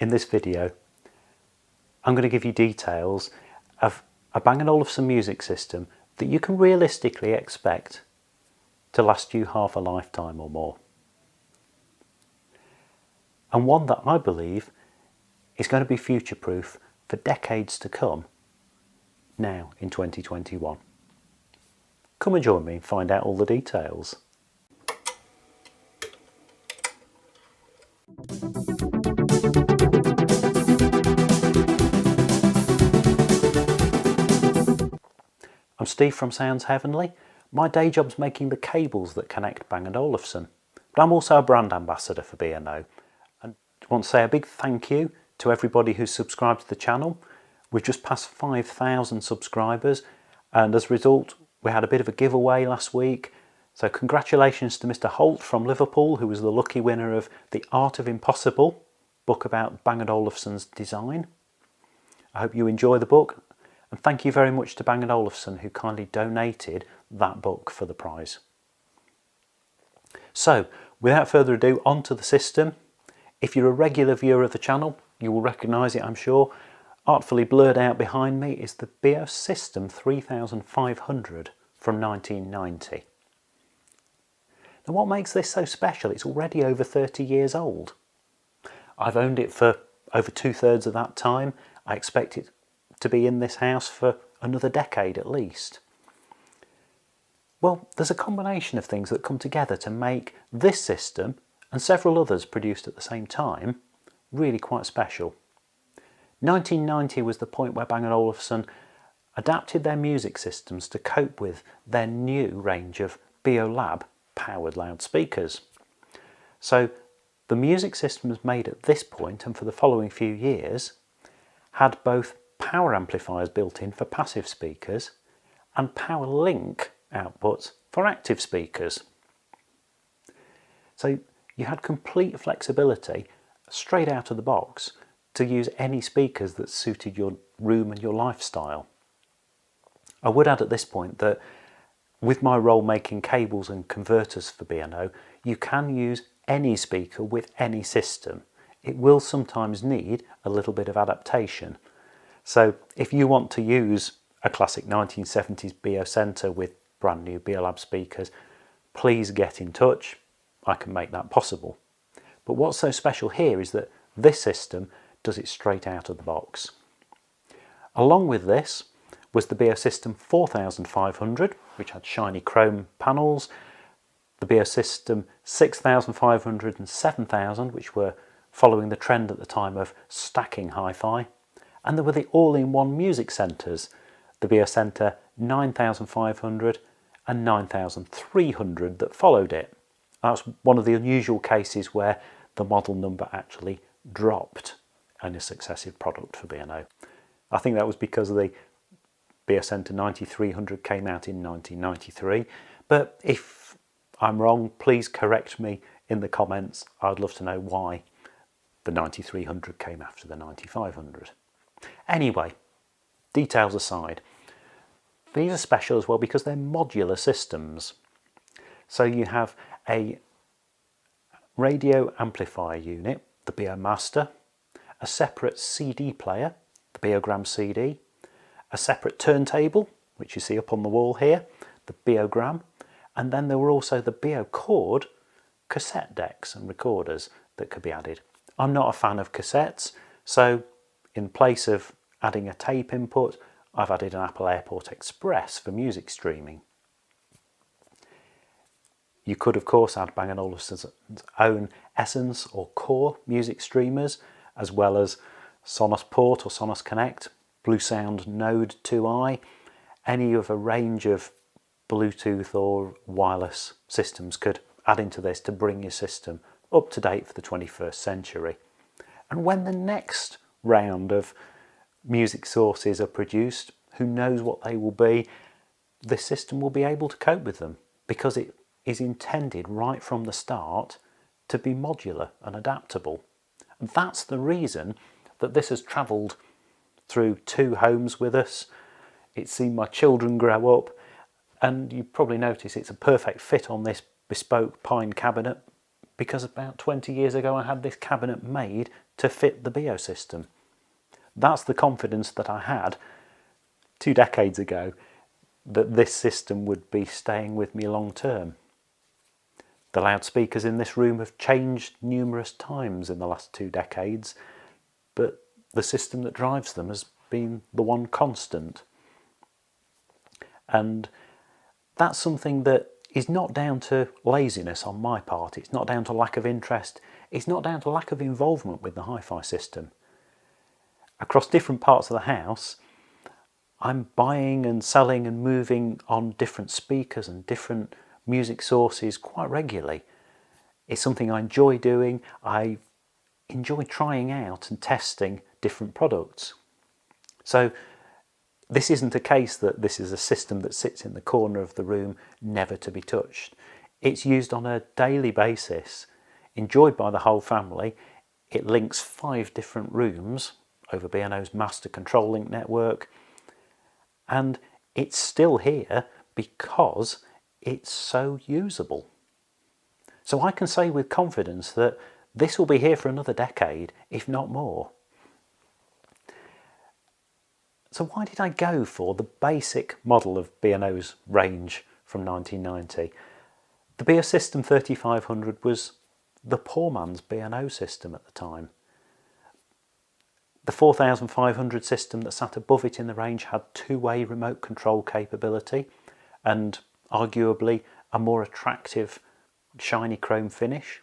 in this video, I'm going to give you details of a Bang & Olufsen music system that you can realistically expect to last you half a lifetime or more. And one that I believe is going to be future-proof for decades to come, now in 2021. Come and join me and find out all the details. I'm Steve from Sounds Heavenly. My day job's making the cables that connect Bang & Olufsen, but I'm also a brand ambassador for B&O, and I want to say a big thank you to everybody who's subscribed to the channel. We've just passed 5,000 subscribers, and as a result we had a bit of a giveaway last week, so congratulations to Mr. Holt from Liverpool, who was the lucky winner of The Art of Impossible, book about Bang & Olufsen's design. I hope you enjoy the book. And thank you very much to Bang & Olufsen, who kindly donated that book for the prize. So, without further ado, on to the system. If you're a regular viewer of the channel, you will recognise it, I'm sure. Artfully blurred out behind me is the Beosystem 3500 from 1990. Now, what makes this so special? It's already over 30 years old. I've owned it for over 2/3 of that time. I expect it to be in this house for another decade at least. Well, there's a combination of things that come together to make this system, and several others produced at the same time, really quite special. 1990 was the point where Bang & Olufsen adapted their music systems to cope with their new range of Beolab powered loudspeakers. So the music systems made at this point and for the following few years had both power amplifiers built in for passive speakers and power link outputs for active speakers. So you had complete flexibility straight out of the box to use any speakers that suited your room and your lifestyle. I would add at this point that with my role making cables and converters for B&O, you can use any speaker with any system. It will sometimes need a little bit of adaptation. So if you want to use a classic 1970s Beocenter with brand new Beolab speakers, please get in touch. I can make that possible. But what's so special here is that this system does it straight out of the box. Along with this was the Beosystem 4500, which had shiny chrome panels, the Beosystem 6500 and 7000, which were following the trend at the time of stacking hi-fi, and there were the all-in-one music centres, the Beocenter 9500 and 9300 that followed it. That's one of the unusual cases where the model number actually dropped in a successive product for B&O. I think that was because the Beocenter 9300 came out in 1993, but if I'm wrong, please correct me in the comments. I'd love to know why the 9300 came after the 9500. Anyway, details aside, these are special as well because they're modular systems. So you have a radio amplifier unit, the Beomaster, a separate CD player, the Beogram CD, a separate turntable, which you see up on the wall here, the Beogram, and then there were also the Beochord cassette decks and recorders that could be added. I'm not a fan of cassettes, so in place of adding a tape input, I've added an Apple Airport Express for music streaming. You could of course add Bang & Olufsen's own Essence or Core music streamers, as well as Sonos Port or Sonos Connect, Bluesound Node 2i, any of a range of Bluetooth or wireless systems could add into this to bring your system up to date for the 21st century. And when the next round of music sources are produced, who knows what they will be, this system will be able to cope with them because it is intended right from the start to be modular and adaptable. And that's the reason that this has travelled through 2 homes with us. It's seen my children grow up, and you probably notice it's a perfect fit on this bespoke pine cabinet because about 20 years ago I had this cabinet made to fit the Beosystem. That's the confidence that I had 2 decades ago, that this system would be staying with me long term. The loudspeakers in this room have changed numerous times in the last 2 decades, but the system that drives them has been the one constant. And that's something that is not down to laziness on my part, it's not down to lack of interest, it's not down to lack of involvement with the hi-fi system. Across different parts of the house, I'm buying and selling and moving on different speakers and different music sources quite regularly. It's something I enjoy doing. I enjoy trying out and testing different products. So this isn't a case that this is a system that sits in the corner of the room, never to be touched. It's used on a daily basis, enjoyed by the whole family. It links 5 different rooms over B&O's master control link network, and it's still here because it's so usable. So I can say with confidence that this will be here for another decade, if not more. So why did I go for the basic model of B&O's range from 1990? The Beosystem 3500 was the poor man's B&O system at the time. The 4500 system that sat above it in the range had 2-way remote control capability and arguably a more attractive shiny chrome finish.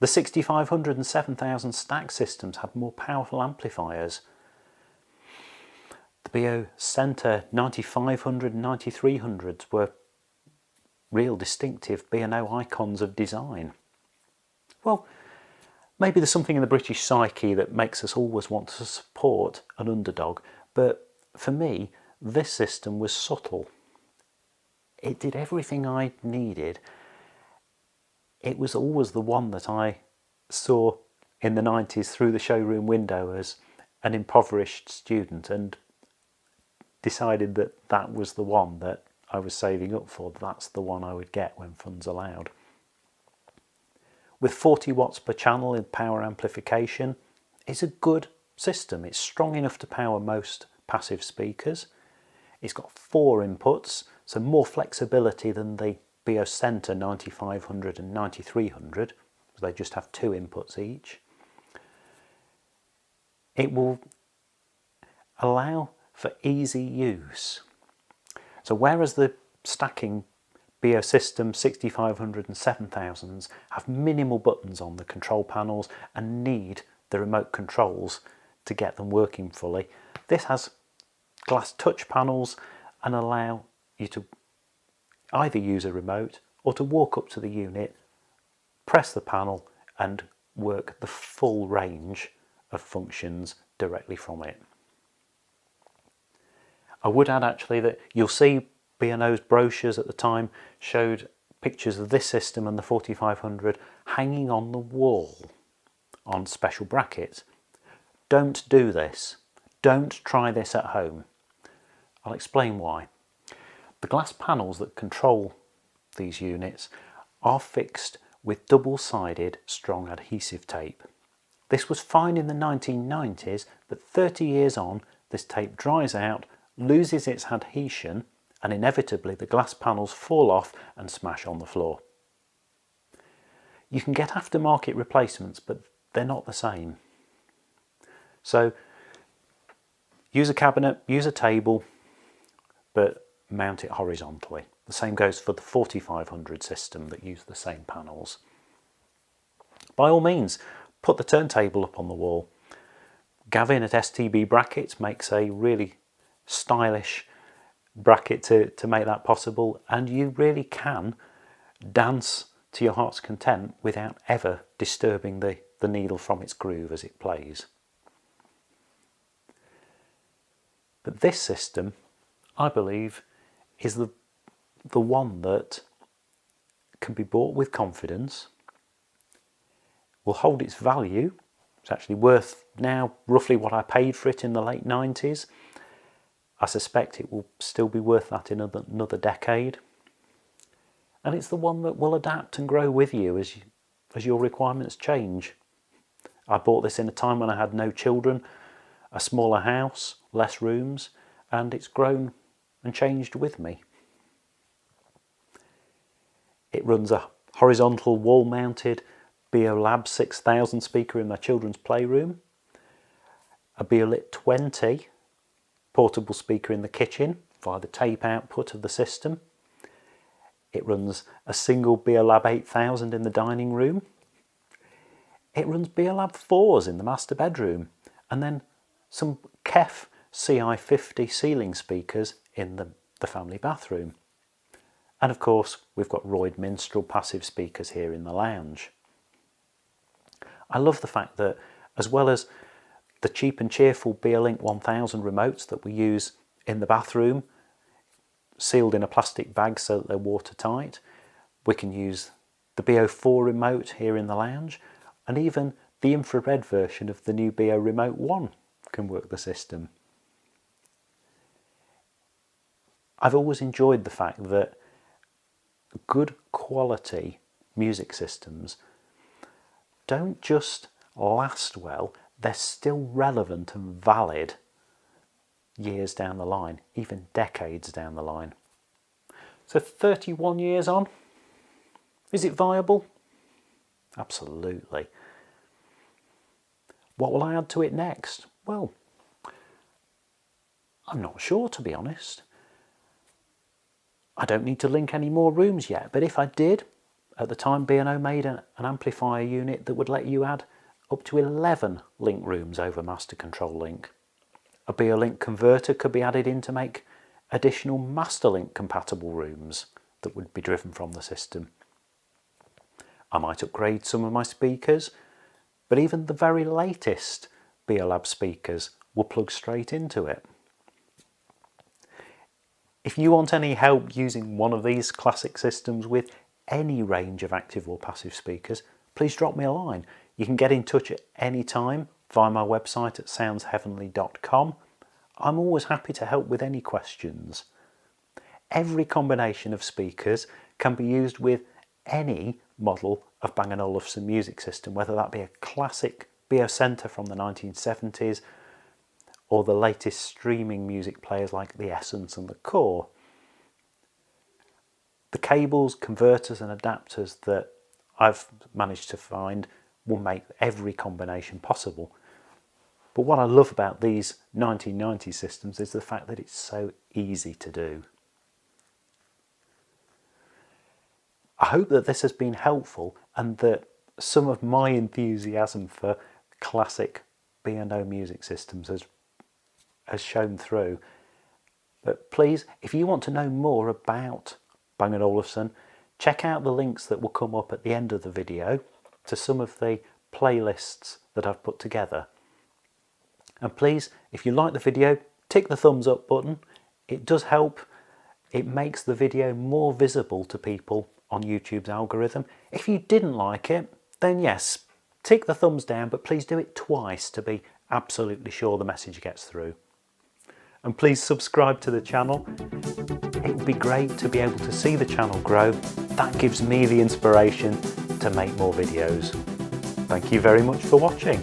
The 6500 and 7000 stack systems had more powerful amplifiers. The Beosystem 9500 and 9300s were real distinctive B&O icons of design. Well, maybe there's something in the British psyche that makes us always want to support an underdog, but for me, this system was subtle. It did everything I needed. It was always the one that I saw in the 90s through the showroom window as an impoverished student, and decided that that was the one that I was saving up for. That's the one I would get when funds allowed. With 40 watts per channel in power amplification, it's a good system. It's strong enough to power most passive speakers. It's got 4 inputs, so more flexibility than the Beosystem 9500 and 9300. They just have 2 inputs each. It will allow for easy use. So whereas the stacking Beosystem 6500 and 7000s have minimal buttons on the control panels and need the remote controls to get them working fully, this has glass touch panels and allow you to either use a remote or to walk up to the unit, press the panel and work the full range of functions directly from it. I would add actually that you'll see B&O's brochures at the time showed pictures of this system and the 4500 hanging on the wall on special brackets. Don't do this. Don't try this at home. I'll explain why. The glass panels that control these units are fixed with double-sided strong adhesive tape. This was fine in the 1990s, but 30 years on, this tape dries out, loses its adhesion, and inevitably the glass panels fall off and smash on the floor. You can get aftermarket replacements, but they're not the same. So use a cabinet, use a table, but mount it horizontally. The same goes for the 4500 system that use the same panels. By all means, put the turntable up on the wall. Gavin at STB Brackets makes a really stylish bracket to make that possible, and you really can dance to your heart's content without ever disturbing the needle from its groove as it plays. But this system, I believe, is the one that can be bought with confidence, will hold its value. It's actually worth now roughly what I paid for it in the late 90s. I suspect it will still be worth that in another decade. And it's the one that will adapt and grow with you as as your requirements change. I bought this in a time when I had no children, a smaller house, less rooms, and it's grown and changed with me. It runs a horizontal wall-mounted Beolab 6000 speaker in my children's playroom, a Beolit 20 portable speaker in the kitchen via the tape output of the system. It runs a single Beolab 8000 in the dining room. It runs Beolab 4s in the master bedroom, and then some KEF CI50 ceiling speakers in the family bathroom. And of course, we've got Royd Minstrel passive speakers here in the lounge. I love the fact that, as well as the cheap and cheerful Beolink 1000 remotes that we use in the bathroom, sealed in a plastic bag so that they're watertight, we can use the Beo4 remote here in the lounge, and even the infrared version of the new Beo Remote 1 can work the system. I've always enjoyed the fact that good quality music systems don't just last well, they're still relevant and valid years down the line, even decades down the line. So 31 years on, is it viable? Absolutely. What will I add to it next? Well, I'm not sure, to be honest. I don't need to link any more rooms yet, but if I did, at the time B&O made an amplifier unit that would let you add up to 11 link rooms over master control link. A Beolink converter could be added in to make additional master link compatible rooms that would be driven from the system. I might upgrade some of my speakers, but even the very latest Beolab speakers will plug straight into it. If you want any help using one of these classic systems with any range of active or passive speakers, please drop me a line. You can get in touch at any time via my website at soundsheavenly.com. I'm always happy to help with any questions. Every combination of speakers can be used with any model of Bang & Olufsen music system, whether that be a classic Beocenter from the 1970s or the latest streaming music players like the Essence and the Core. The cables, converters and adapters that I've managed to find will make every combination possible. But what I love about these 1990s systems is the fact that it's so easy to do. I hope that this has been helpful and that some of my enthusiasm for classic B&O music systems has shown through. But please, if you want to know more about Bang & Olufsen, check out the links that will come up at the end of the video to some of the playlists that I've put together. And please, if you like the video, tick the thumbs up button. It does help. It makes the video more visible to people on YouTube's algorithm. If you didn't like it, then yes, tick the thumbs down, but please do it twice to be absolutely sure the message gets through. And please subscribe to the channel. It would be great to be able to see the channel grow. That gives me the inspiration to make more videos. Thank you very much for watching.